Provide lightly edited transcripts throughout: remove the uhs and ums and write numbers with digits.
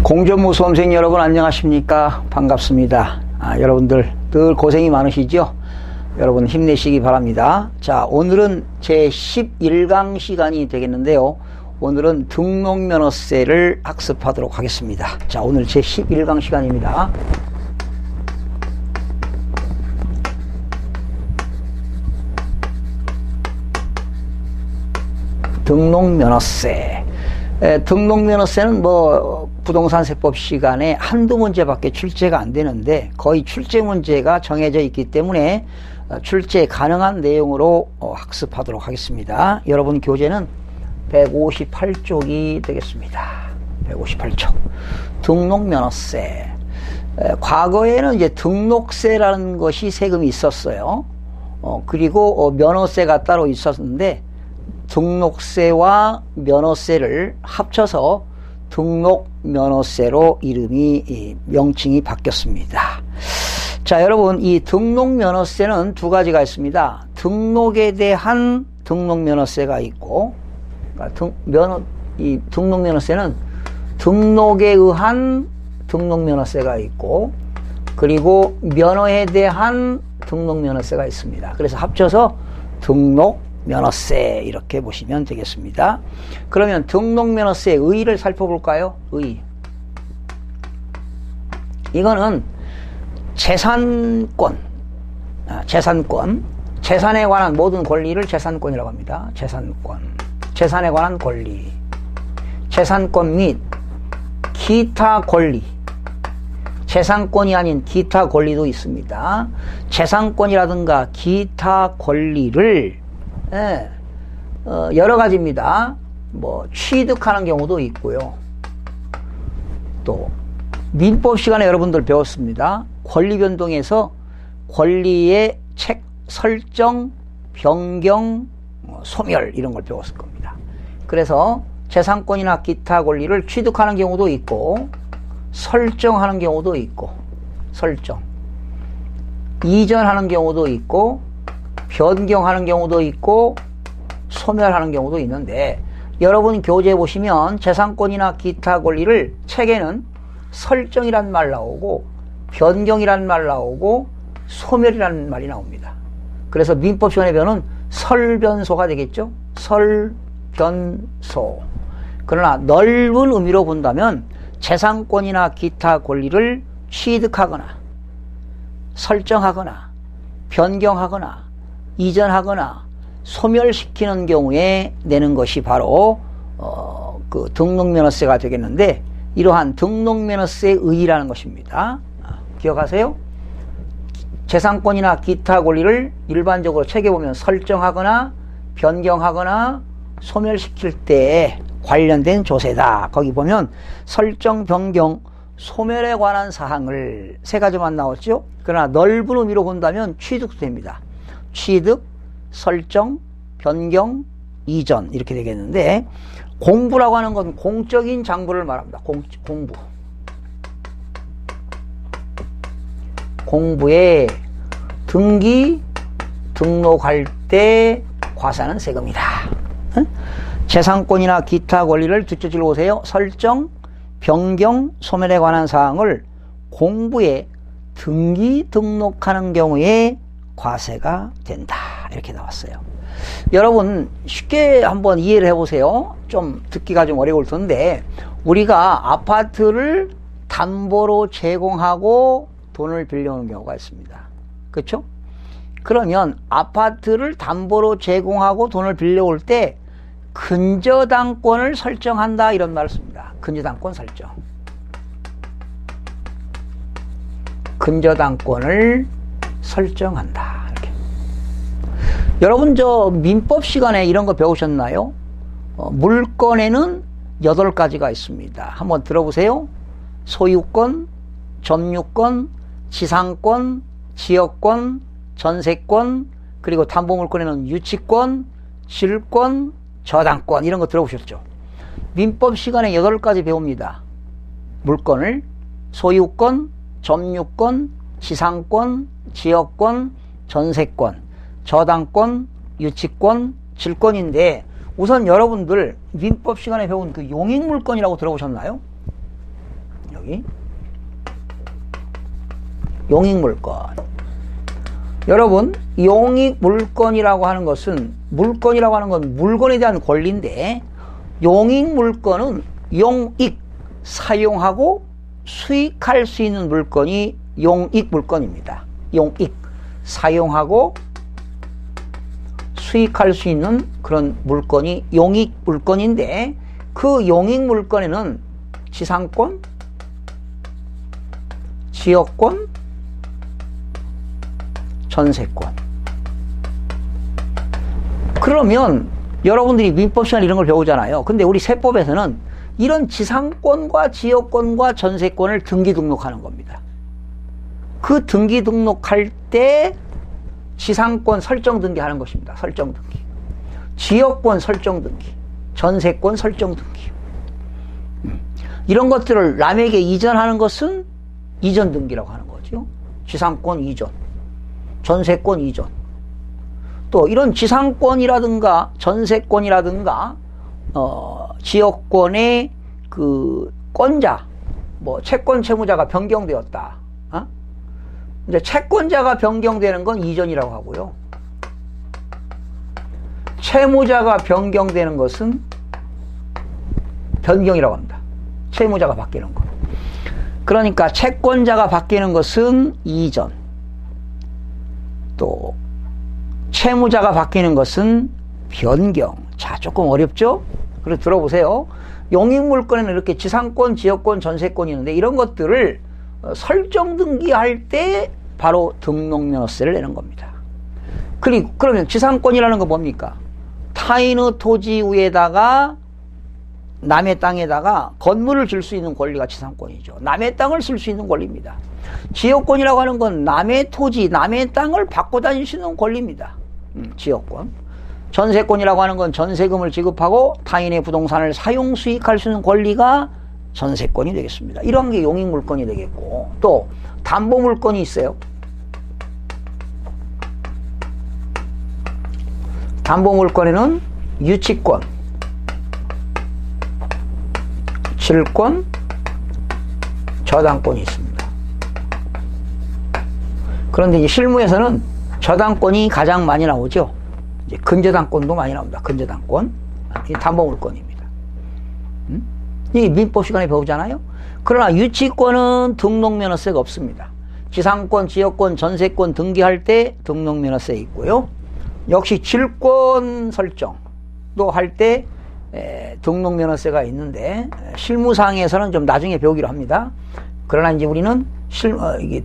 공전무 수험생 여러분 안녕하십니까? 반갑습니다. 여러분들 늘 고생이 많으시죠? 여러분 힘내시기 바랍니다. 자, 오늘은 제 11강 시간이 되겠는데요. 오늘은 등록면허세를 학습하도록 하겠습니다. 자, 오늘 제 11강 시간입니다. 등록면허세. 등록면허세는 부동산세법 시간에 한두 문제밖에 출제가 안 되는데 거의 출제 문제가 정해져 있기 때문에 출제 가능한 내용으로 학습하도록 하겠습니다. 여러분 교재는 158쪽이 되겠습니다. 158쪽. 등록면허세. 과거에는 이제 등록세라는 것이 세금이 있었어요. 그리고 면허세가 따로 있었는데 등록세와 면허세를 합쳐서 등록면허세로 명칭이 바뀌었습니다. 자, 여러분 이 등록면허세는 두 가지가 있습니다. 등록에 대한 등록면허세가 있고, 이 등록면허세는 등록에 의한 등록면허세가 있고, 그리고 면허에 대한 등록면허세가 있습니다. 그래서 합쳐서 등록면허세 이렇게 보시면 되겠습니다. 그러면 등록면허세의 의의를 살펴볼까요? 의의. 이거는 재산권, 재산에 관한 모든 권리를 재산권이라고 합니다. 재산에 관한 권리, 재산권 및 기타 권리, 재산권이 아닌 기타 권리도 있습니다. 재산권이라든가 기타 권리를 여러 가지입니다. 취득하는 경우도 있고요. 또 민법 시간에 여러분들 배웠습니다. 권리 변동에서 권리의 설정, 변경, 소멸 이런 걸 배웠을 겁니다. 그래서 재산권이나 기타 권리를 취득하는 경우도 있고 설정하는 경우도 있고 이전하는 경우도 있고 변경하는 경우도 있고 소멸하는 경우도 있는데 여러분 교재에 보시면 재산권이나 기타 권리를 책에는 설정이란 말 나오고 변경이란 말 나오고 소멸이란 말이 나옵니다. 그래서 민법 시간에 배우는 설변소가 되겠죠. 설변소. 그러나 넓은 의미로 본다면 재산권이나 기타 권리를 취득하거나 설정하거나 변경하거나 이전하거나 소멸시키는 경우에 내는 것이 바로 그 등록면허세가 되겠는데 이러한 등록면허세의 의의라는 것입니다. 기억하세요? 재산권이나 기타 권리를 일반적으로 책에 보면 설정하거나 변경하거나 소멸시킬 때 관련된 조세다. 거기 보면 설정, 변경, 소멸에 관한 사항을 세 가지만 나왔죠. 그러나 넓은 의미로 본다면 취득도 됩니다. 취득, 설정, 변경, 이전 이렇게 되겠는데 공부라고 하는 건 공적인 장부를 말합니다. 공부. 공부에 등록할 때 과세하는 세금이다. 재산권이나 기타 권리를 뒷줄로 보세요. 설정, 변경, 소멸에 관한 사항을 공부에 등록하는 경우에 과세가 된다. 이렇게 나왔어요. 여러분 쉽게 한번 이해를 해보세요. 좀 듣기가 좀 어려울 텐데 우리가 아파트를 담보로 제공하고 돈을 빌려오는 경우가 있습니다. 그렇죠? 그러면 아파트를 담보로 제공하고 돈을 빌려올 때 근저당권을 설정한다 이런 말을 씁니다. 근저당권 설정. 근저당권을 설정한다. 이렇게. 여러분 민법 시간에 이런 거 배우셨나요? 물권에는 8가지가 있습니다. 한번 들어보세요. 소유권, 점유권, 지상권, 지역권, 전세권, 그리고 담보물권에는 유치권, 질권, 저당권 이런 거 들어보셨죠? 민법 시간에 8가지 배웁니다. 물권을 소유권, 점유권, 지상권, 지역권, 전세권, 저당권, 유치권, 질권인데 우선 여러분들 민법 시간에 배운 그 용익물권이라고 들어보셨나요? 여기. 용익물건. 여러분, 용익물건이라고 하는 것은, 물건이라고 하는 건 물건에 대한 권리인데, 용익물건은 용익, 사용하고 수익할 수 있는 물건이 용익물건입니다. 용익, 사용하고 수익할 수 있는 그런 물건이 용익물건인데, 그 용익물건에는 지상권, 지역권, 전세권. 그러면 여러분들이 민법 시간 이런 걸 배우잖아요. 근데 우리 세법에서는 이런 지상권과 지역권과 전세권을 등기 등록하는 겁니다. 그 등기 등록할 때 지상권 설정 등기하는 것입니다. 설정 등기. 지역권 설정 등기. 전세권 설정 등기. 이런 것들을 남에게 이전하는 것은 이전 등기라고 하는 거죠. 지상권 이전, 전세권 이전. 또 이런 지상권이라든가 전세권이라든가 지역권의 그 권자, 뭐 채권 채무자가 변경되었다. 이제 채권자가 변경되는 건 이전이라고 하고요. 채무자가 변경되는 것은 변경이라고 합니다. 채무자가 바뀌는 거. 그러니까 채권자가 바뀌는 것은 이전. 또 채무자가 바뀌는 것은 변경. 자, 조금 어렵죠? 그래서 들어보세요. 용익물건에는 이렇게 지상권, 지역권, 전세권이 있는데 이런 것들을 설정 등기할 때 바로 등록면허세를 내는 겁니다. 그리고 그러면 지상권이라는 건 뭡니까? 타인의 토지 위에다가 남의 땅에다가 건물을 질 수 있는 권리가 지상권이죠. 남의 땅을 쓸 수 있는 권리입니다. 지역권이라고 하는 건 남의 토지, 남의 땅을 받고 다닐 수 있는 권리입니다. 지역권. 전세권이라고 하는 건 전세금을 지급하고 타인의 부동산을 사용 수익할 수 있는 권리가 전세권이 되겠습니다. 이런 게 용익물건이 되겠고, 또 담보물건이 있어요. 담보물건에는 유치권, 질권, 저당권이 있습니다. 그런데 이제 실무에서는 저당권이 가장 많이 나오죠. 이제 근저당권도 많이 나옵니다. 근저당권. 이 담보물건입니다. 이 민법 시간에 배우잖아요. 그러나 유치권은 등록면허세가 없습니다. 지상권, 지역권, 전세권 등기할 때 등록면허세 있고요. 역시 질권 설정도 할 때 등록면허세가 있는데 실무상에서는 좀 나중에 배우기로 합니다. 그러나 이제 우리는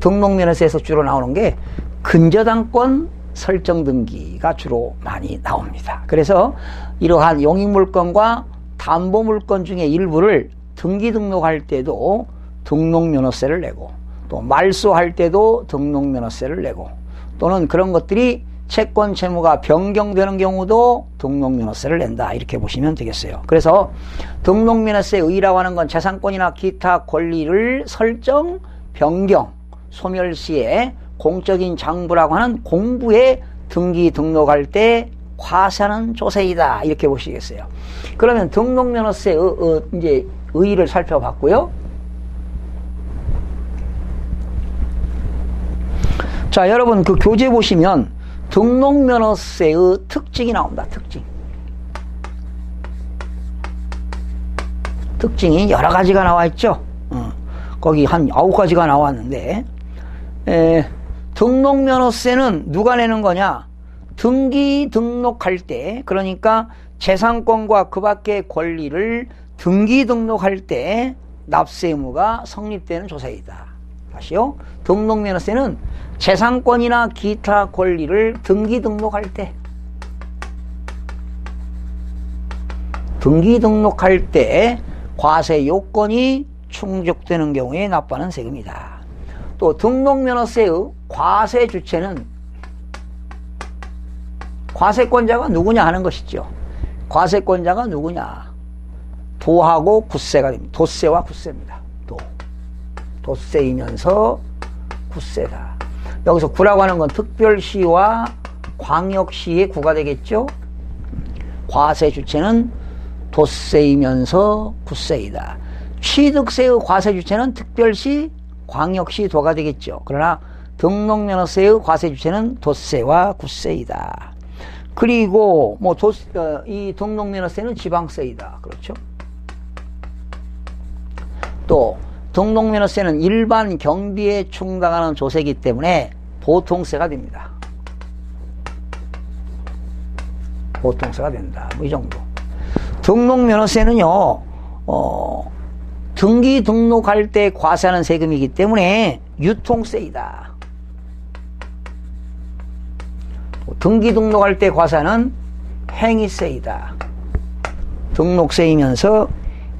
등록면허세에서 주로 나오는 게 근저당권 설정 등기가 주로 많이 나옵니다. 그래서 이러한 용익물건과 담보물건 중에 일부를 등기 등록할 때도 등록면허세를 내고, 또 말소할 때도 등록면허세를 내고, 또는 그런 것들이 채권 채무가 변경되는 경우도 등록면허세를 낸다, 이렇게 보시면 되겠어요. 그래서 등록면허세 의의라고 하는 건 재산권이나 기타 권리를 설정, 변경, 소멸시에 공적인 장부라고 하는 공부에 등기 등록할 때 과세하는 조세이다, 이렇게 보시겠어요. 그러면 등록면허세 이제 의의를 살펴봤고요. 자, 여러분 그 교재 보시면 등록면허세의 특징이 나옵니다. 특징이 여러 가지가 나와 있죠. 거기 한 9가지가 나왔는데, 등록면허세는 누가 내는 거냐? 등기 등록할 때, 그러니까 재산권과 그 밖의 권리를 등기 등록할 때 납세 의무가 성립되는 조세이다. 다시요. 등록면허세는 재산권이나 기타 권리를 등기 등록할 때 과세 요건이 충족되는 경우에 납부하는 세금이다. 또 등록면허세의 과세 주체는 과세권자가 누구냐 하는 것이죠. 과세권자가 누구냐? 도하고 굿세가 됩니다. 도세와 굿세입니다. 도세이면서 굿세다. 여기서 구라고 하는 건 특별시와 광역시의 구가 되겠죠. 과세 주체는 도세이면서 굿세이다. 취득세의 과세주체는 특별시, 광역시, 도가 되겠죠. 그러나 등록면허세의 과세주체는 도세와 구세이다. 그리고 뭐 이 등록면허세는 지방세이다. 그렇죠? 또 등록면허세는 일반 경비에 충당하는 조세이기 때문에 보통세가 됩니다. 보통세가 된다. 뭐 이 정도. 등록면허세는요, 등기 등록할 때 과세하는 세금이기 때문에 유통세이다. 등기 등록할 때 과세하는 행위세이다. 등록세이면서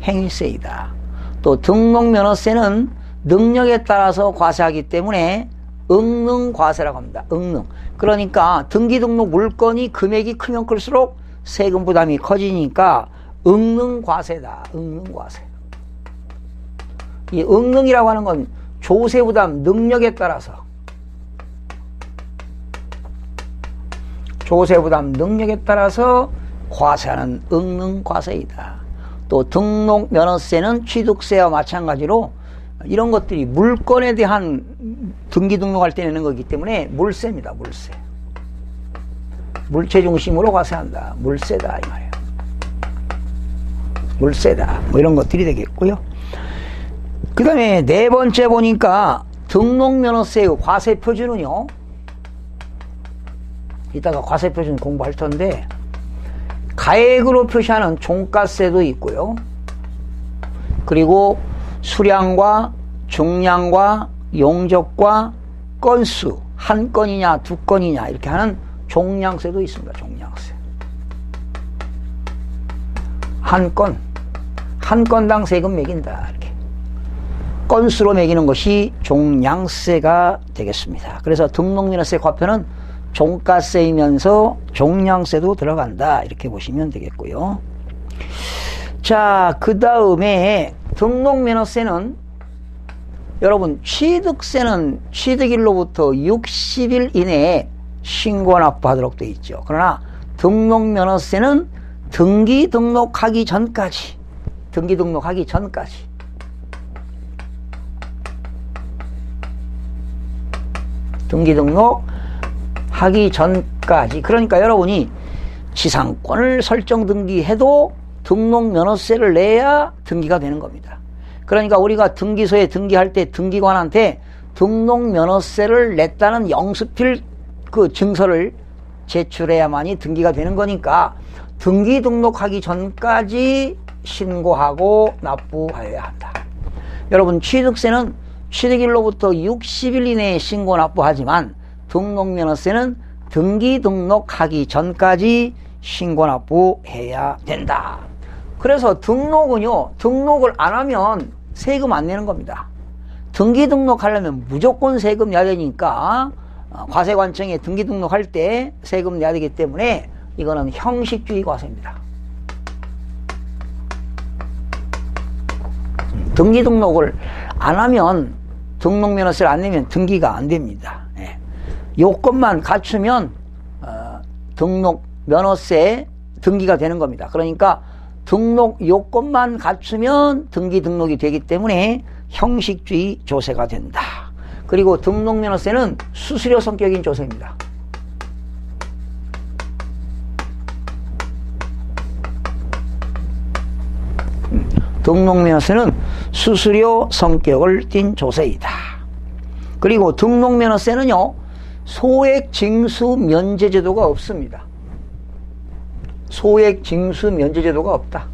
행위세이다. 또 등록면허세는 능력에 따라서 과세하기 때문에 응능과세라고 합니다. 응능. 그러니까 등기 등록 물건이 금액이 크면 클수록 세금 부담이 커지니까 응능과세다. 응능과세. 이 응능이라고 하는 건 조세 부담 능력에 따라서 조세 부담 능력에 따라서 과세하는 응능과세이다. 또 등록면허세는 취득세와 마찬가지로 이런 것들이 물건에 대한 등기 등록할 때 내는 거기 때문에 물세입니다. 물세. 물체 중심으로 과세한다. 물세다 이 말이에요. 물세다. 뭐 이런 것들이 되겠고요. 그 다음에 네 번째 보니까 등록면허세의 과세표준은요. 이따가 과세표준 공부할 텐데 가액으로 표시하는 종가세도 있고요. 그리고 수량과 중량과 용적과 건수, 한 건이냐 두 건이냐 이렇게 하는 종량세도 있습니다. 종량세. 한 건당 세금 매긴다. 이렇게. 건수로 매기는 것이 종량세가 되겠습니다. 그래서 등록면허세 과표는 종가세이면서 종량세도 들어간다. 이렇게 보시면 되겠고요. 자, 그 다음에 등록면허세는 여러분 취득세는 취득일로부터 60일 이내에 신고 납부하도록 되어 있죠. 그러나 등록면허세는 등기 등록하기 전까지 그러니까 여러분이 지상권을 설정 등기해도 등록면허세를 내야 등기가 되는 겁니다. 그러니까 우리가 등기소에 등기할 때 등기관한테 등록면허세를 냈다는 영수필 그 증서를 제출해야만이 등기가 되는 거니까 등기 등록하기 전까지 신고하고 납부하여야 한다. 여러분 취득세는 취득일로부터 60일 이내에 신고 납부하지만 등록면허세는 등기 등록하기 전까지 신고 납부해야 된다. 그래서 등록은요, 등록을 안 하면 세금 안 내는 겁니다. 등기 등록하려면 무조건 세금 내야 되니까 과세관청에 등기 등록할 때 세금 내야 되기 때문에 이거는 형식주의 과세입니다. 등기 등록을 안 하면 등록면허세를 안 내면 등기가 안 됩니다. 예. 요건만 갖추면 등록면허세 등기가 되는 겁니다. 그러니까 등록 요건만 갖추면 등기 등록이 되기 때문에 형식주의 조세가 된다. 그리고 등록면허세는 수수료 성격인 조세입니다. 등록면허세는 수수료 성격을 띤 조세이다. 그리고 등록면허세는요, 소액징수 면제제도가 없습니다. 소액징수 면제제도가 없다.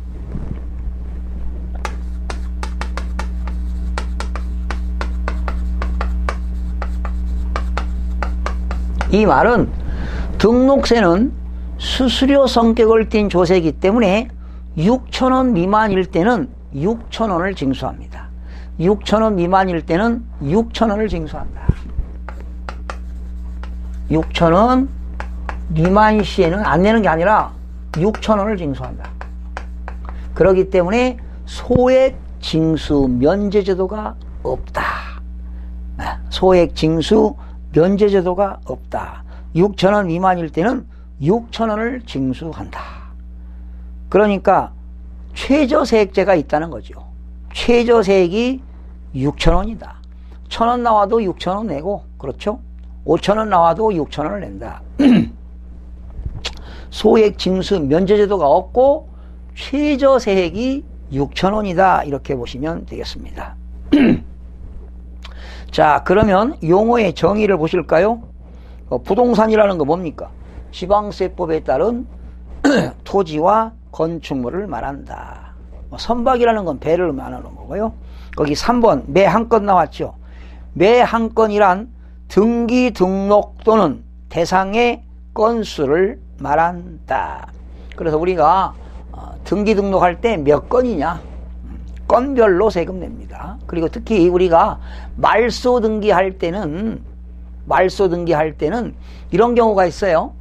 이 말은 등록세는 수수료 성격을 띤 조세이기 때문에 6,000원 미만일 때는 6,000원을 징수합니다. 6,000원 미만일 때는 6,000원을 징수한다. 6,000원 미만 시에는 안 내는 게 아니라 6,000원을 징수한다. 그렇기 때문에 소액 징수 면제 제도가 없다. 소액 징수 면제 제도가 없다. 6,000원 미만일 때는 6,000원을 징수한다. 그러니까 최저세액제가 있다는 거죠. 최저세액이 6,000원이다. 1,000원 나와도 6,000원 내고, 그렇죠? 5,000원 나와도 6,000원을 낸다. 소액 징수 면제제도가 없고 최저세액이 6,000원이다. 이렇게 보시면 되겠습니다. 자, 그러면 용어의 정의를 보실까요? 부동산이라는 거 뭡니까? 지방세법에 따른 토지와 건축물을 말한다. 선박이라는 건 배를 말하는 거고요. 거기 3번 매 한 건 나왔죠. 매 한 건이란 등기 등록 또는 대상의 건수를 말한다. 그래서 우리가 등기 등록할 때 몇 건이냐? 건별로 세금 냅니다. 그리고 특히 우리가 말소 등기할 때는 이런 경우가 있어요.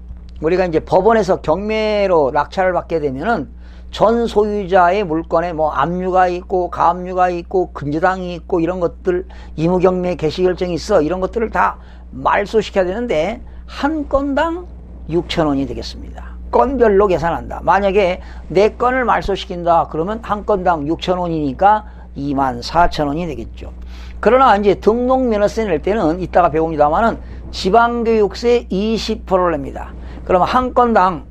우리가 이제 법원에서 경매로 낙찰을 받게 되면은 전 소유자의 물건에 뭐 압류가 있고 가압류가 있고 근저당이 있고 이런 것들, 의무경매 개시결정이 있어, 이런 것들을 다 말소시켜야 되는데 한 건당 6,000원이 되겠습니다. 건별로 계산한다. 만약에 4건을 말소시킨다 그러면 한 건당 6,000원이니까 24,000원이 되겠죠. 그러나 이제 등록면허세 낼 때는 이따가 배웁니다만은 지방교육세 20%를 냅니다. 그러면 한 건당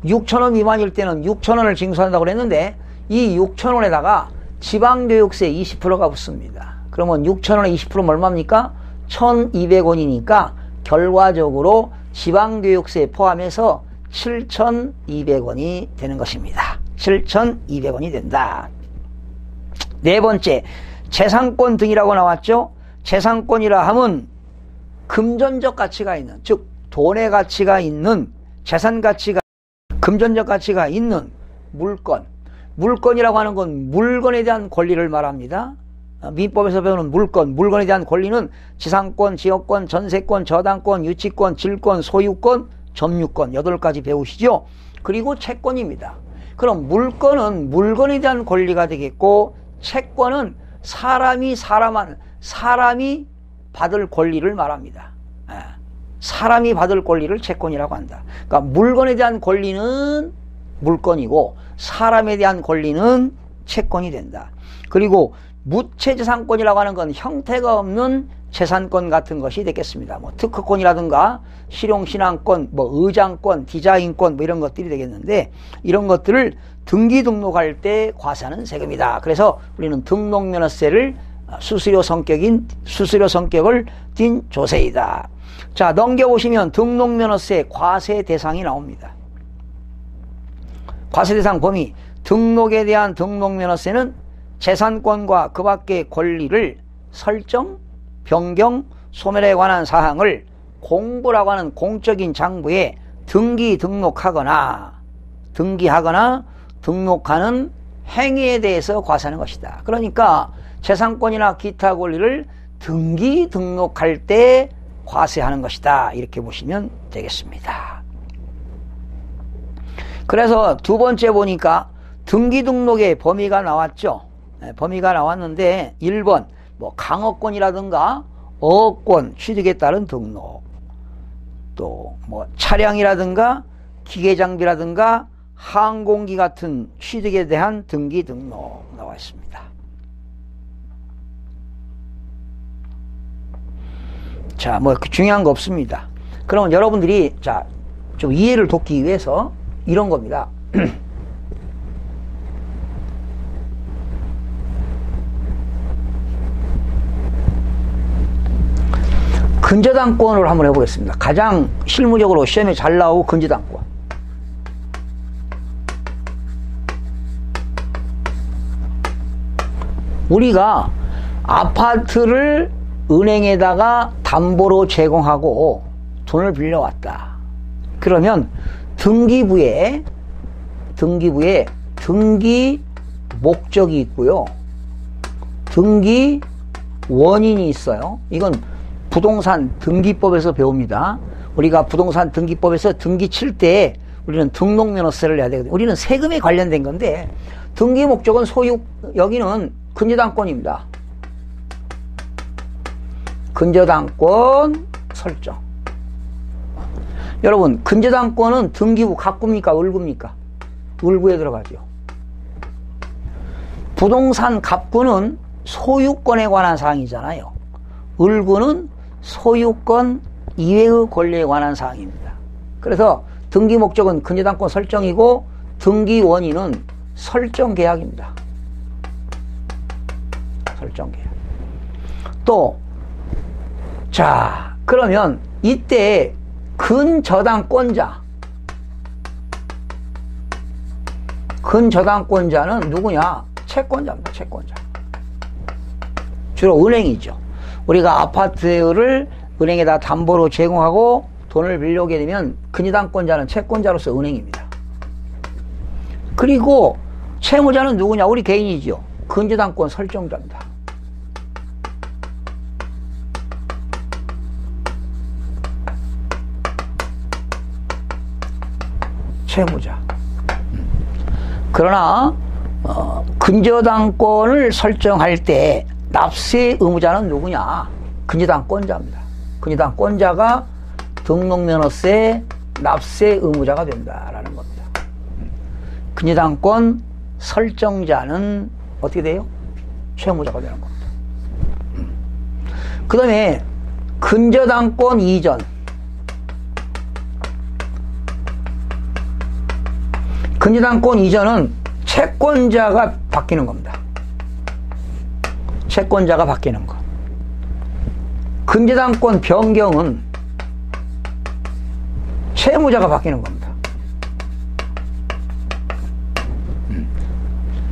6,000원 미만일 때는 6,000원을 징수한다고 그랬는데 이 6,000원에다가 지방교육세 20%가 붙습니다. 그러면 6,000원에 20%면 얼마입니까? 1,200원이니까 결과적으로 지방교육세 포함해서 7,200원이 되는 것입니다. 7,200원이 된다. 네 번째, 재산권 등이라고 나왔죠? 재산권이라 하면 금전적 가치가 있는, 즉 돈의 가치가 있는, 재산 가치가, 금전적 가치가 있는 물건. 물건이라고 하는 건 물건에 대한 권리를 말합니다. 민법에서 배우는 물건에 대한 권리는 지상권, 지역권, 전세권, 저당권, 유치권, 질권, 소유권, 점유권 8가지 배우시죠. 그리고 채권입니다. 그럼 물건은 물건에 대한 권리가 되겠고, 채권은 사람이 받을 권리를 말합니다. 사람이 받을 권리를 채권이라고 한다. 그러니까 물건에 대한 권리는 물건이고 사람에 대한 권리는 채권이 된다. 그리고 무채재산권이라고 하는 건 형태가 없는 재산권 같은 것이 되겠습니다. 뭐 특허권이라든가 실용신앙권, 뭐 의장권, 디자인권 뭐 이런 것들이 되겠는데, 이런 것들을 등기 등록할 때 과세하는 세금이다. 그래서 우리는 등록면허세를 수수료 성격을 띤 조세이다. 자, 넘겨보시면 등록면허세 과세 대상이 나옵니다. 과세 대상 범위, 등록에 대한 등록면허세는 재산권과 그 밖의 권리를 설정, 변경, 소멸에 관한 사항을 공부라고 하는 공적인 장부에 등기하거나 등록하는 행위에 대해서 과세하는 것이다. 그러니까 재산권이나 기타 권리를 등록할 때 과세하는 것이다. 이렇게 보시면 되겠습니다. 그래서 두 번째 보니까 등록의 범위가 나왔죠. 범위가 나왔는데 1번 뭐 강어권이라든가 어권, 취득에 따른 등록, 또 뭐 차량이라든가 기계장비라든가 항공기 같은 취득에 대한 등록 나와 있습니다. 자, 뭐 중요한 거 없습니다. 그러면 여러분들이 자, 좀 이해를 돕기 위해서 이런 겁니다. 근저당권을 한번 해보겠습니다. 가장 실무적으로 시험에 잘 나오고 근저당권. 우리가 아파트를 은행에다가 담보로 제공하고 돈을 빌려왔다. 그러면 등기부에 등기 목적이 있고요. 등기 원인이 있어요. 이건 부동산 등기법에서 배웁니다. 우리가 부동산 등기법에서 등기 칠 때 우리는 등록면허세를 내야 되거든요. 우리는 세금에 관련된 건데, 등기 목적은 소유, 여기는 근저당권입니다. 근저당권 설정. 여러분, 근저당권은 등기부 갑구입니까? 을구입니까? 을구에 들어가죠. 부동산 갑구는 소유권에 관한 사항이잖아요. 을구는 소유권 이외의 권리에 관한 사항입니다. 그래서 등기 목적은 근저당권 설정이고 등기 원인은 설정 계약입니다. 설정 계약. 또, 자, 그러면 이때 근저당권자는 누구냐? 채권자입니다. 채권자. 주로 은행이죠. 우리가 아파트를 은행에다 담보로 제공하고 돈을 빌려오게 되면 근저당권자는 채권자로서 은행입니다. 그리고 채무자는 누구냐? 우리 개인이죠. 근저당권 설정자입니다. 채무자. 그러나 근저당권을 설정할 때 납세 의무자는 누구냐? 근저당권자입니다. 근저당권자가 등록면허세 납세 의무자가 된다라는 겁니다. 근저당권 설정자는 어떻게 돼요? 채무자가 되는 겁니다. 그 다음에 근저당권 이전. 근저당권 이전은 채권자가 바뀌는 겁니다. 채권자가 바뀌는 거. 근저당권 변경은 채무자가 바뀌는 겁니다.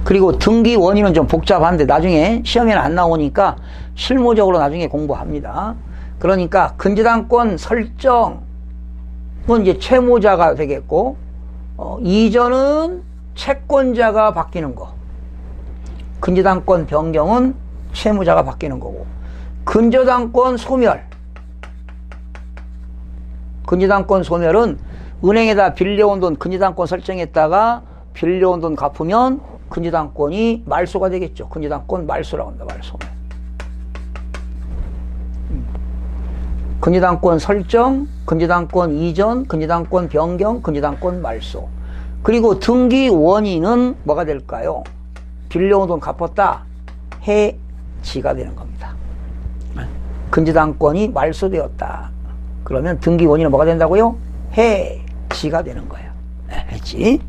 그리고 등기 원인은 좀 복잡한데 나중에 시험에는 안 나오니까 실무적으로 나중에 공부합니다. 그러니까 근저당권 설정은 이제 채무자가 되겠고, 이전은 채권자가 바뀌는 거. 근저당권 변경은 채무자가 바뀌는 거고. 근저당권 소멸. 근저당권 소멸은 은행에다 빌려온 돈 근저당권 설정했다가 빌려온 돈 갚으면 근저당권이 말소가 되겠죠. 근저당권 말소라고 합니다. 말소. 근저당권 설정, 근저당권 이전, 근저당권 변경, 근저당권 말소. 그리고 등기 원인은 뭐가 될까요? 빌려온 돈 갚았다. 해지가 되는 겁니다. 근저당권이 말소되었다. 그러면 등기 원인은 뭐가 된다고요? 해지가 되는 거예요. 해지.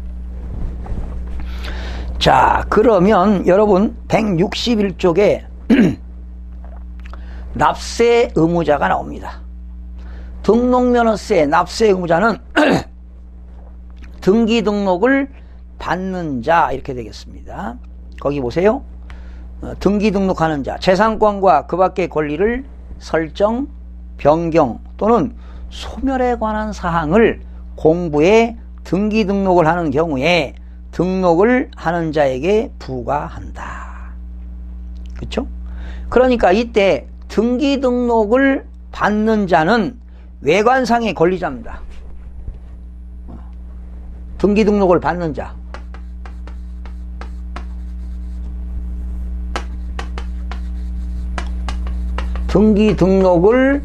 자, 그러면 여러분 161쪽에 납세 의무자가 나옵니다. 등록면허세 납세 의무자는 등기 등록을 받는 자 이렇게 되겠습니다. 거기 보세요. 등기 등록하는 자, 재산권과 그 밖의 권리를 설정, 변경 또는 소멸에 관한 사항을 공부해 등기 등록을 하는 경우에 등록을 하는 자에게 부과한다. 그렇죠? 그러니까 이때 등기 등록을 받는 자는 외관상의 권리자입니다. 등기 등록을 받는 자. 등기 등록을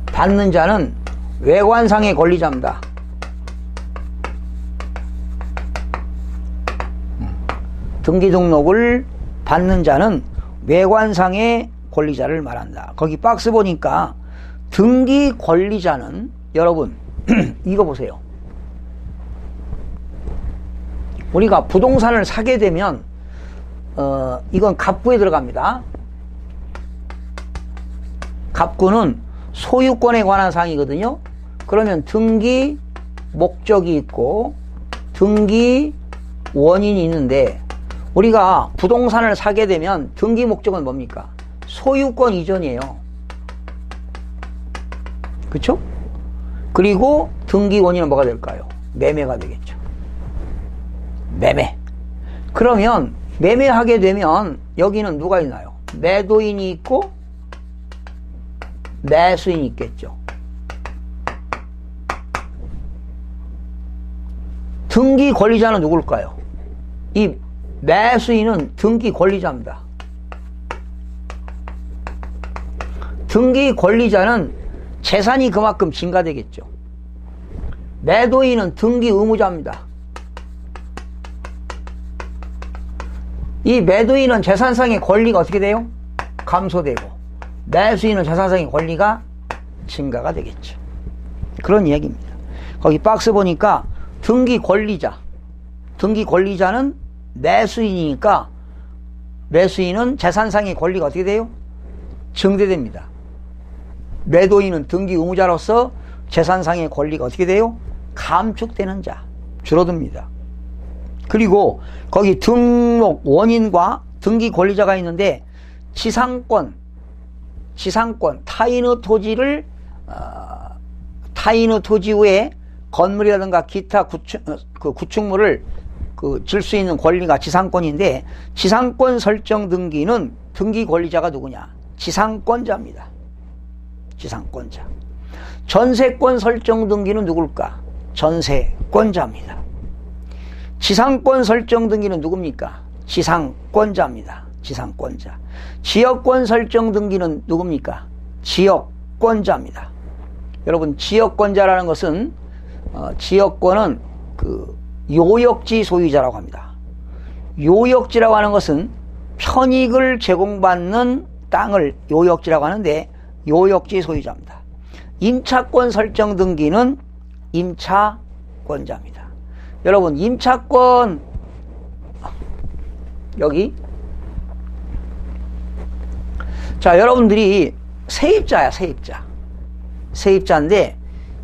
받는 자는 외관상의 권리자입니다. 등기 등록을 받는 자는 외관상의 권리자를 말한다. 거기 박스 보니까 등기 권리자는 여러분 이거 보세요. 우리가 부동산을 사게 되면 이건 갑구에 들어갑니다. 갑구는 소유권에 관한 사항이거든요. 그러면 등기 목적이 있고 등기 원인이 있는데 우리가 부동산을 사게 되면 등기 목적은 뭡니까? 소유권 이전이에요. 그렇죠? 그리고 등기 원인은 뭐가 될까요? 매매가 되겠죠. 매매. 그러면 매매하게 되면 여기는 누가 있나요? 매도인이 있고 매수인이 있겠죠. 등기 권리자는 누굴까요? 이 매수인은 등기 권리자입니다. 등기 권리자는 재산이 그만큼 증가되겠죠. 매도인은 등기 의무자입니다. 이 매도인은 재산상의 권리가 어떻게 돼요? 감소되고 매수인은 재산상의 권리가 증가가 되겠죠. 그런 이야기입니다. 거기 박스 보니까 등기 권리자는 매수인이니까 매수인은 재산상의 권리가 어떻게 돼요? 증대됩니다. 매도인은 등기 의무자로서 재산상의 권리가 어떻게 돼요? 감축되는 자, 줄어듭니다. 그리고 거기 등록 원인과 등기 권리자가 있는데 지상권 타인의 토지를 타인의 토지 위에 건물이라든가 기타 구축물을 질 수 있는 권리가 지상권인데 지상권 설정 등기는 등기 권리자가 누구냐? 지상권자입니다. 지상권자. 전세권 설정 등기는 누굴까? 전세권자입니다. 지상권 설정 등기는 누굽니까? 지상권자입니다. 지상권자. 지역권 설정 등기는 누굽니까? 지역권자입니다. 여러분, 지역권자라는 것은 지역권은 요역지 소유자라고 합니다. 요역지라고 하는 것은 편익을 제공받는 땅을 요역지라고 하는데 요역지 소유자입니다. 임차권 설정 등기는 임차권자입니다. 여러분, 임차권 여기 자, 여러분들이 세입자인데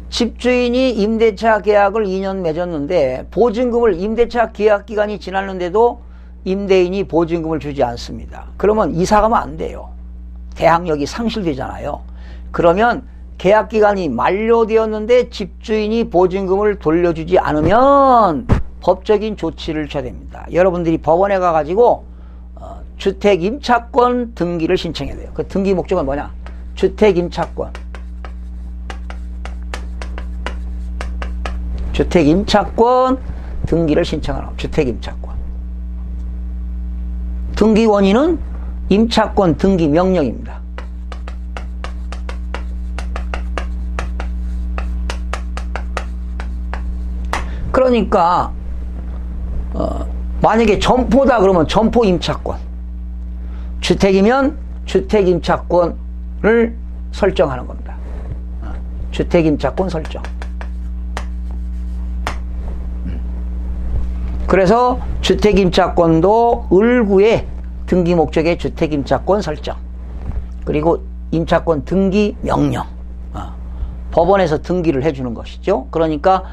집주인이 임대차 계약을 2년 맺었는데 보증금을 임대차 계약 기간이 지났는데도 임대인이 보증금을 주지 않습니다. 그러면 이사 가면 안 돼요. 대항력이 상실되잖아요. 그러면 계약 기간이 만료되었는데 집주인이 보증금을 돌려주지 않으면 법적인 조치를 취해야 됩니다. 여러분들이 법원에 가가지고 주택 임차권 등기를 신청해야 돼요. 그 등기 목적은 뭐냐? 주택 임차권 등기를 신청하라. 주택 임차권. 등기 원인은 임차권 등기 명령입니다. 그러니까 만약에 점포다 그러면 점포 임차권, 주택이면 주택 임차권을 설정하는 겁니다. 주택 임차권 설정. 그래서 주택임차권도 을구의 등기 목적의 주택임차권 설정, 그리고 임차권 등기 명령, 법원에서 등기를 해주는 것이죠. 그러니까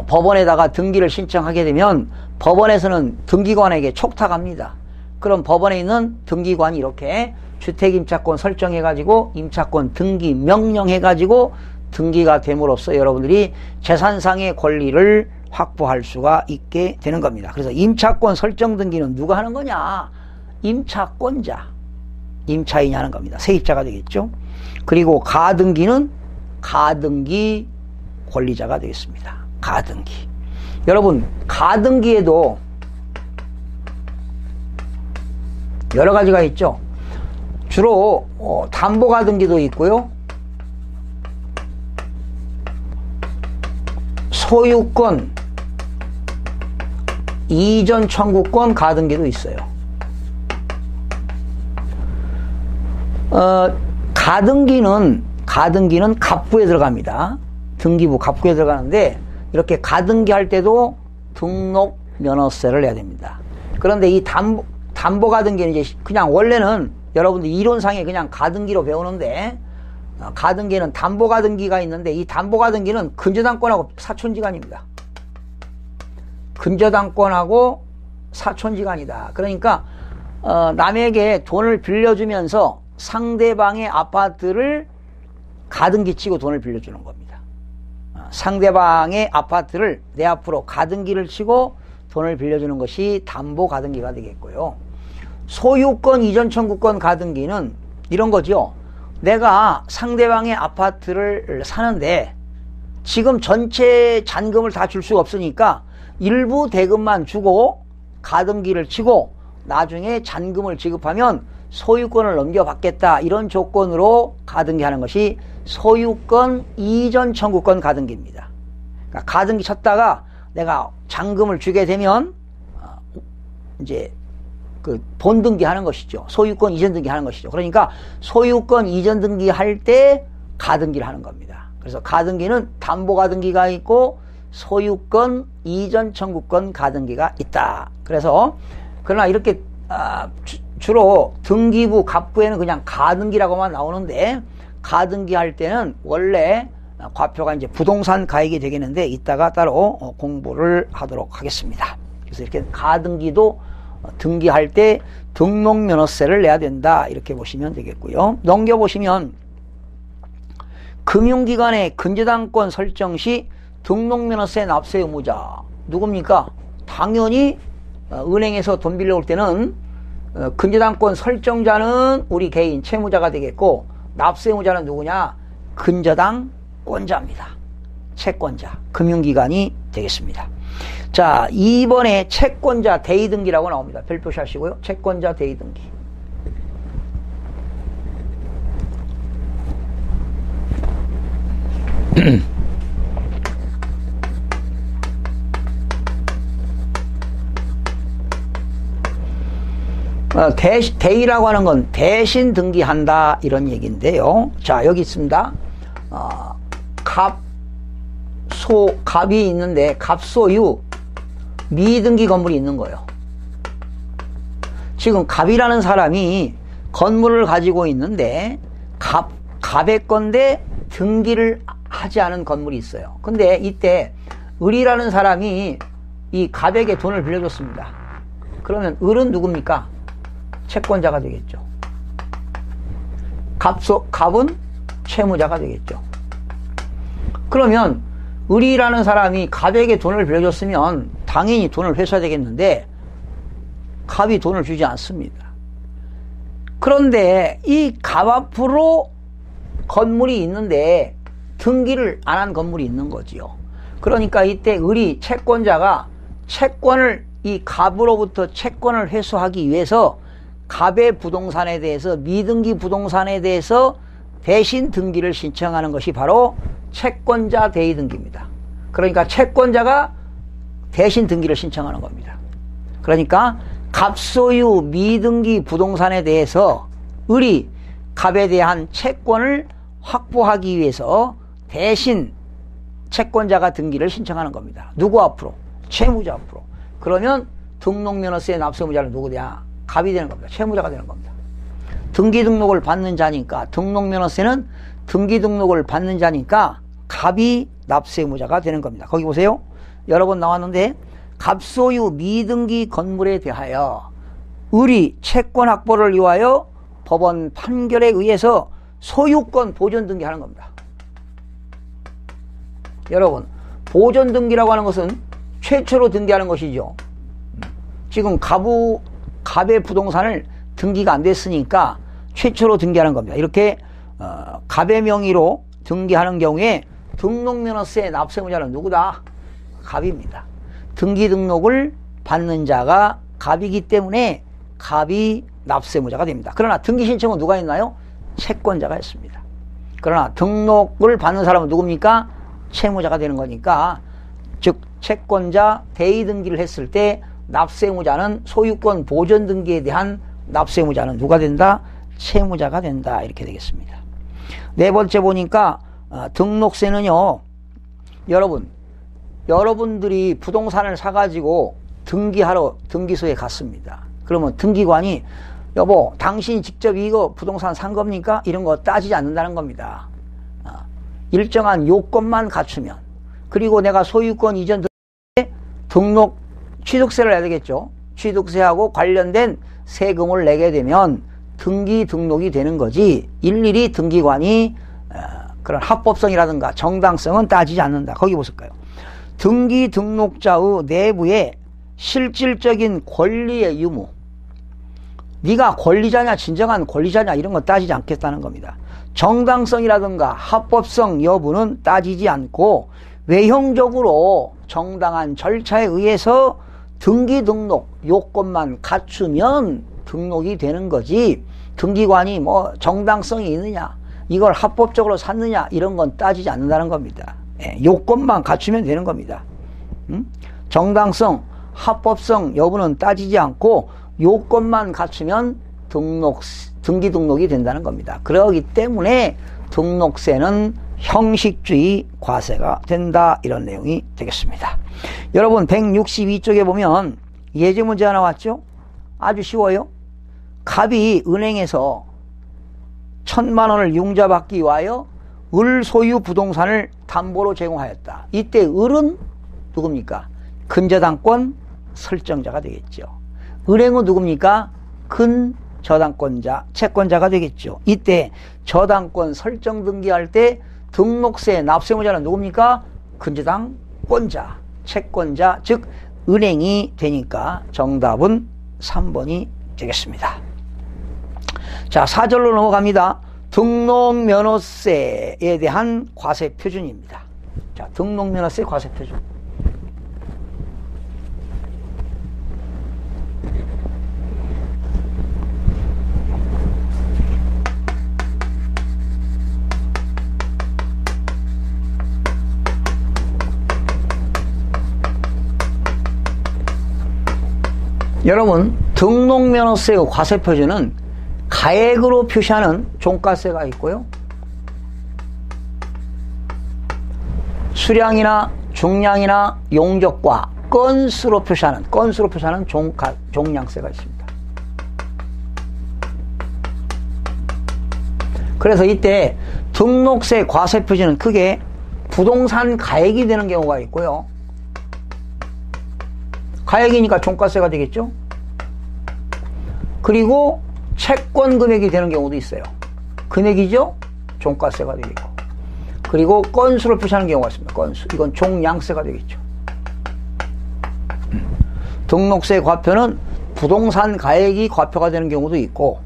법원에다가 등기를 신청하게 되면 법원에서는 등기관에게 촉탁합니다. 그럼 법원에 있는 등기관이 이렇게 주택임차권 설정해가지고 임차권 등기 명령해가지고 등기가 됨으로써 여러분들이 재산상의 권리를 확보할 수가 있게 되는 겁니다. 그래서 임차권 설정 등기는 누가 하는 거냐? 임차권자, 임차인이 하는 겁니다. 세입자가 되겠죠. 그리고 가등기는 가등기 권리자가 되겠습니다. 가등기. 여러분, 가등기에도 여러 가지가 있죠. 주로 담보가등기도 있고요, 소유권 이전 청구권 가등기도 있어요. 가등기는 갑부에 들어갑니다. 등기부 갑부에 들어가는데 이렇게 가등기 할 때도 등록 면허세를 내야 됩니다. 그런데 이 담보 가등기는 이제 그냥 원래는 여러분들 이론상에 그냥 가등기로 배우는데, 가등기는 담보 가등기가 있는데 이 담보 가등기는 근저당권하고 사촌지간입니다. 근저당권하고 사촌지간이다. 그러니까 남에게 돈을 빌려주면서 상대방의 아파트를 가등기 치고 돈을 빌려주는 겁니다. 상대방의 아파트를 내 앞으로 가등기를 치고 돈을 빌려주는 것이 담보 가등기가 되겠고요. 소유권 이전 청구권 가등기는 이런 거죠. 내가 상대방의 아파트를 사는데 지금 전체 잔금을 다 줄 수가 없으니까 일부 대금만 주고 가등기를 치고 나중에 잔금을 지급하면 소유권을 넘겨받겠다, 이런 조건으로 가등기하는 것이 소유권 이전 청구권 가등기입니다. 그러니까 가등기 쳤다가 내가 잔금을 주게 되면 이제 그 본등기하는 것이죠. 소유권 이전 등기하는 것이죠. 그러니까 소유권 이전 등기할 때 가등기를 하는 겁니다. 그래서 가등기는 담보가등기가 있고 소유권 이전 청구권 가등기가 있다. 그래서 그러나 이렇게 주로 등기부 갑부에는 그냥 가등기라고만 나오는데 가등기할 때는 원래 과표가 이제 부동산 가액이 되겠는데 이따가 따로 공부를 하도록 하겠습니다. 그래서 이렇게 가등기도 등기할 때 등록면허세를 내야 된다 이렇게 보시면 되겠고요. 넘겨보시면 금융기관의 근저당권 설정 시 등록면허세 납세 의무자 누굽니까? 당연히 은행에서 돈 빌려올 때는 근저당권 설정자는 우리 개인 채무자가 되겠고 납세 의무자는 누구냐? 근저당권자입니다. 채권자, 금융기관이 되겠습니다. 자, 2번에 채권자 대의등기라고 나옵니다. 별표시 하시고요. 채권자 대의등기. 대의라고 하는 건 대신 등기한다 이런 얘기인데요. 자, 여기 있습니다. 갑이 있는데 갑소유 미등기 건물이 있는 거예요. 지금 갑이라는 사람이 건물을 가지고 있는데 갑의 건데 등기를 하지 않은 건물이 있어요. 근데 이때 을이라는 사람이 이 갑에게 돈을 빌려줬습니다. 그러면 을은 누굽니까? 채권자가 되겠죠. 갑은 채무자가 되겠죠. 그러면 을이라는 사람이 갑에게 돈을 빌려줬으면 당연히 돈을 회수해야 되겠는데 갑이 돈을 주지 않습니다. 그런데 이 갑 앞으로 건물이 있는데 등기를 안 한 건물이 있는 거지요. 그러니까 이때 을이 채권자가 이 갑으로부터 채권을 회수하기 위해서 갑의 부동산에 대해서 미등기 부동산에 대해서 대신 등기를 신청하는 것이 바로 채권자 대의등기입니다. 그러니까 채권자가 대신 등기를 신청하는 겁니다. 그러니까 갑소유 미등기 부동산에 대해서 을이 갑에 대한 채권을 확보하기 위해서 대신 채권자가 등기를 신청하는 겁니다. 누구 앞으로? 채무자 앞으로. 그러면 등록면허세 납세의무자는 누구냐? 갑이 되는 겁니다. 채무자가 되는 겁니다. 등기 등록을 받는 자니까 등록면허세는 등기 등록을 받는 자니까 갑이 납세의무자가 되는 겁니다. 거기 보세요. 여러 번 나왔는데 갑소유 미등기 건물에 대하여 을이 채권 확보를 위하여 법원 판결에 의해서 소유권 보존 등기하는 겁니다. 여러분, 보존 등기라고 하는 것은 최초로 등기하는 것이죠. 지금 갑의 부동산을 등기가 안 됐으니까 최초로 등기하는 겁니다. 이렇게 갑의 명의로 등기하는 경우에 등록면허세 납세의무자는 누구다? 갑입니다. 등기 등록을 받는 자가 갑이기 때문에 갑이 납세의무자가 됩니다. 그러나 등기 신청은 누가 했나요? 채권자가 했습니다. 그러나 등록을 받는 사람은 누굽니까? 채무자가 되는 거니까, 즉 채권자 대의등기를 했을 때 납세의무자는 소유권 보존 등기에 대한 납세의무자는 누가 된다? 채무자가 된다. 이렇게 되겠습니다. 네 번째 보니까 등록세는요, 여러분들이 부동산을 사가지고 등기하러 등기소에 갔습니다. 그러면 등기관이 여보, 당신이 직접 이거 부동산 산 겁니까? 이런 거 따지지 않는다는 겁니다. 일정한 요건만 갖추면, 그리고 내가 소유권 이전 등록 취득세를 내야 되겠죠. 취득세하고 관련된 세금을 내게 되면 등기 등록이 되는 거지, 일일이 등기관이 그런 합법성이라든가 정당성은 따지지 않는다. 거기 보실까요? 등기 등록자의 내부에 실질적인 권리의 유무, 네가 권리자냐 진정한 권리자냐 이런 거 따지지 않겠다는 겁니다. 정당성이라든가 합법성 여부는 따지지 않고 외형적으로 정당한 절차에 의해서 등기 등록 요건만 갖추면 등록이 되는 거지, 등기관이 뭐 정당성이 있느냐, 이걸 합법적으로 샀느냐 이런 건 따지지 않는다는 겁니다. 요건만 갖추면 되는 겁니다. 정당성, 합법성 여부는 따지지 않고 요건만 갖추면 등기 등록이 된다는 겁니다. 그러기 때문에 등록세는 형식주의 과세가 된다, 이런 내용이 되겠습니다. 여러분 162쪽에 보면 예제 문제 하나 왔죠? 아주 쉬워요. 갑이 은행에서 1,000만 원을 융자받기 위하여 을 소유 부동산을 담보로 제공하였다. 이때 을은 누굽니까? 근저당권 설정자가 되겠죠. 은행은 누굽니까? 근저당권자, 채권자가 되겠죠. 이때 저당권 설정 등기할 때 등록세 납세무자는 누굽니까? 근저당권자, 채권자, 즉 은행이 되니까 정답은 3번이 되겠습니다. 자, 4절로 넘어갑니다. 등록면허세에 대한 과세 표준입니다. 자, 등록면허세 과세 표준. 여러분, 등록면허세의 과세 표준은 가액으로 표시하는 종가세가 있고요, 수량이나 중량이나 용적과 건수로 표시하는 종량세가 있습니다. 그래서 이때 등록세 과세 표준은 크게 부동산 가액이 되는 경우가 있고요, 가액이니까 종가세가 되겠죠. 그리고 채권 금액이 되는 경우도 있어요. 금액이죠? 종가세가 되겠고. 그리고 건수를 표시하는 경우가 있습니다. 건수. 이건 종량세가 되겠죠. 등록세 과표는 부동산 가액이 과표가 되는 경우도 있고,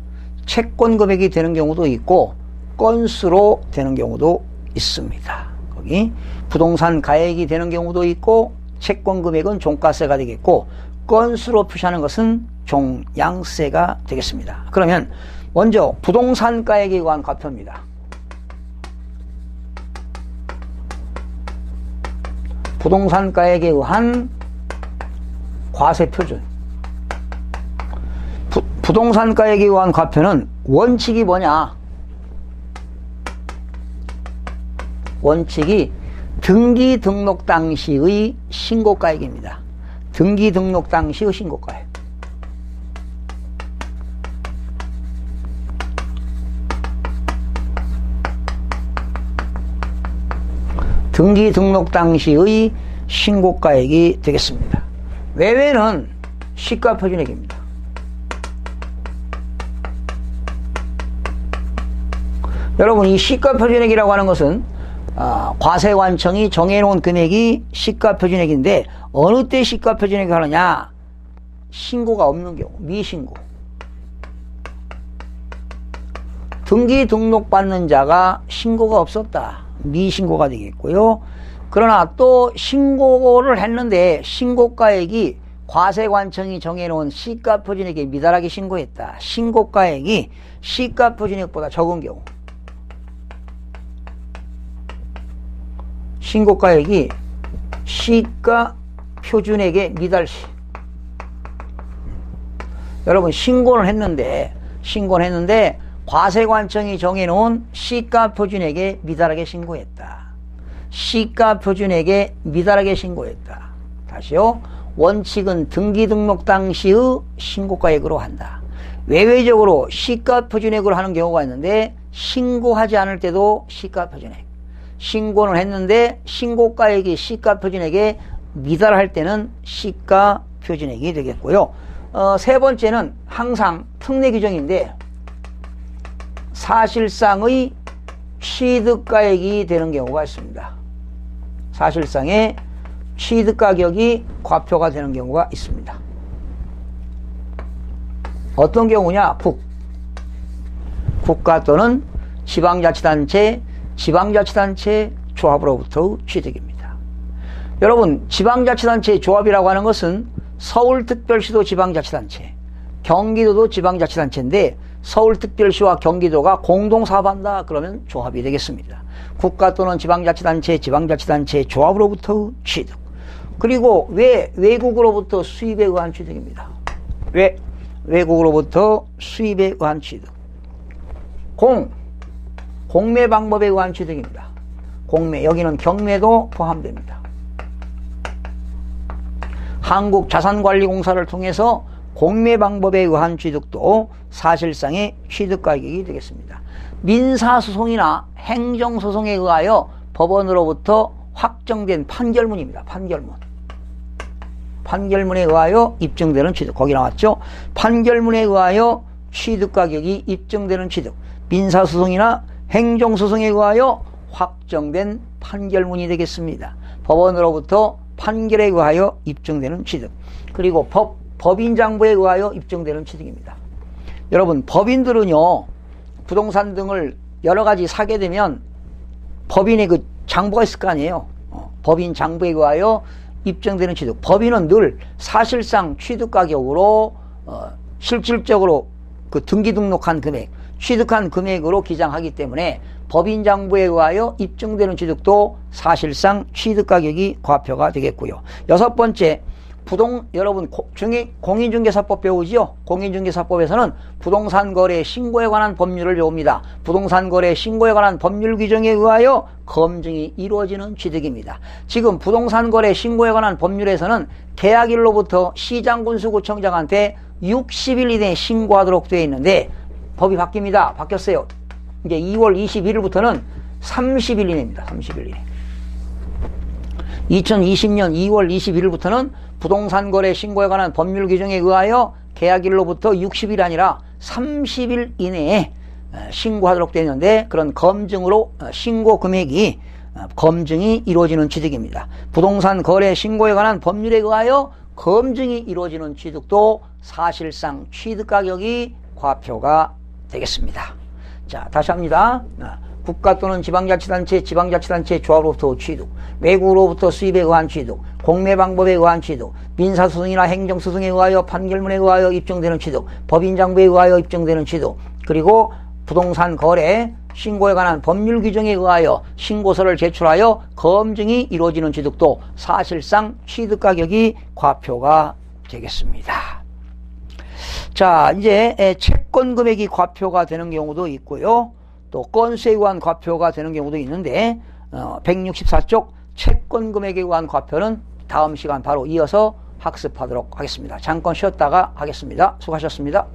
채권 금액이 되는 경우도 있고, 건수로 되는 경우도 있습니다. 거기 부동산 가액이 되는 경우도 있고, 채권 금액은 종가세가 되겠고, 건수로 표시하는 것은 종량세가 되겠습니다. 그러면 먼저 부동산 가액에 의한 과표입니다. 부동산 가액에 의한 과세 표준. 부동산 가액에 의한 과표는 원칙이 뭐냐? 원칙이 등기 등록 당시의 신고가액입니다. 등기 등록 당시의 신고가액. 등기 등록 당시의 신고가액이 되겠습니다. 외외는 시가표준액입니다. 여러분, 이 시가표준액이라고 하는 것은 과세관청이 정해놓은 금액이 시가표준액인데, 어느 때 시가표준액이 하느냐? 신고가 없는 경우, 미신고. 등기 등록받는 자가 신고가 없었다, 미신고가 되겠고요. 그러나 또 신고를 했는데 신고가액이 과세관청이 정해놓은 시가표준액에 미달하게 신고했다, 신고가액이 시가표준액보다 적은 경우, 신고가액이 시가표준액에 미달시. 여러분, 신고를 했는데 과세관청이 정해놓은 시가표준액에 미달하게 신고했다, 시가표준액에 미달하게 신고했다. 다시요. 원칙은 등기 등록 당시의 신고가액으로 한다. 외외적으로 시가표준액으로 하는 경우가 있는데, 신고하지 않을 때도 시가표준액, 신고는 했는데 신고가액이 시가표준액에 미달할 때는 시가표준액이 되겠고요. 세 번째는 항상 특례 규정인데, 사실상의 취득가액이 되는 경우가 있습니다. 사실상의 취득가격이 과표가 되는 경우가 있습니다. 어떤 경우냐? 국가 또는 지방자치단체 조합으로부터 취득입니다. 여러분, 지방자치단체 조합이라고 하는 것은 서울특별시도 지방자치단체, 경기도도 지방자치단체인데, 서울특별시와 경기도가 공동사업한다 그러면 조합이 되겠습니다. 국가 또는 지방자치단체 조합으로부터 취득. 그리고 외국으로부터 수입에 의한 취득입니다. 외국으로부터 수입에 의한 취득. 공매 방법에 의한 취득입니다. 공매, 여기는 경매도 포함됩니다. 한국자산관리공사를 통해서 공매 방법에 의한 취득도 사실상의 취득 가격이 되겠습니다. 민사소송이나 행정소송에 의하여 법원으로부터 확정된 판결문입니다. 판결문에 의하여 입증되는 취득. 거기 나왔죠? 판결문에 의하여 취득 가격이 입증되는 취득. 민사소송이나 행정소송에 의하여 확정된 판결문이 되겠습니다. 법원으로부터 판결에 의하여 입증되는 취득. 그리고 법인장부에 의하여 입증되는 취득입니다. 여러분, 법인들은요, 부동산 등을 여러 가지 사게 되면 법인의 그 장부가 있을 거 아니에요. 법인 장부에 의하여 입증되는 취득. 법인은 늘 사실상 취득 가격으로 실질적으로 그 등기 등록한 금액, 취득한 금액으로 기장하기 때문에 법인 장부에 의하여 입증되는 취득도 사실상 취득 가격이 과표가 되겠고요. 여섯 번째, 여러분 공인중개사법 배우지요? 공인중개사법에서는 부동산 거래 신고에 관한 법률을 배웁니다. 부동산 거래 신고에 관한 법률 규정에 의하여 검증이 이루어지는 취득입니다. 지금 부동산 거래 신고에 관한 법률에서는 계약일로부터 시장군수구청장한테 60일 이내에 신고하도록 되어 있는데 법이 바뀝니다. 바뀌었어요. 이제 2월 21일부터는 30일 이내입니다. 30일 이내. 2020년 2월 21일부터는 부동산 거래 신고에 관한 법률 규정에 의하여 계약일로부터 60일 아니라 30일 이내에 신고하도록 되어 있는데, 그런 검증으로 신고 금액이 검증이 이루어지는 취득입니다. 부동산 거래 신고에 관한 법률에 의하여 검증이 이루어지는 취득도 사실상 취득 가격이 과표가 되겠습니다. 자, 다시 합니다. 국가 또는 지방자치단체, 조합으로부터 취득, 외국으로부터 수입에 의한 취득, 공매 방법에 의한 취득, 민사소송이나 행정소송에 의하여 판결문에 의하여 입증되는 취득, 법인장부에 의하여 입증되는 취득, 그리고 부동산 거래 신고에 관한 법률 규정에 의하여 신고서를 제출하여 검증이 이루어지는 취득도 사실상 취득 가격이 과표가 되겠습니다. 자, 이제 채권 금액이 과표가 되는 경우도 있고요. 또 건수에 의한 과표가 되는 경우도 있는데 164쪽 채권 금액에 의한 과표는 다음 시간 바로 이어서 학습하도록 하겠습니다. 잠깐 쉬었다가 하겠습니다. 수고하셨습니다.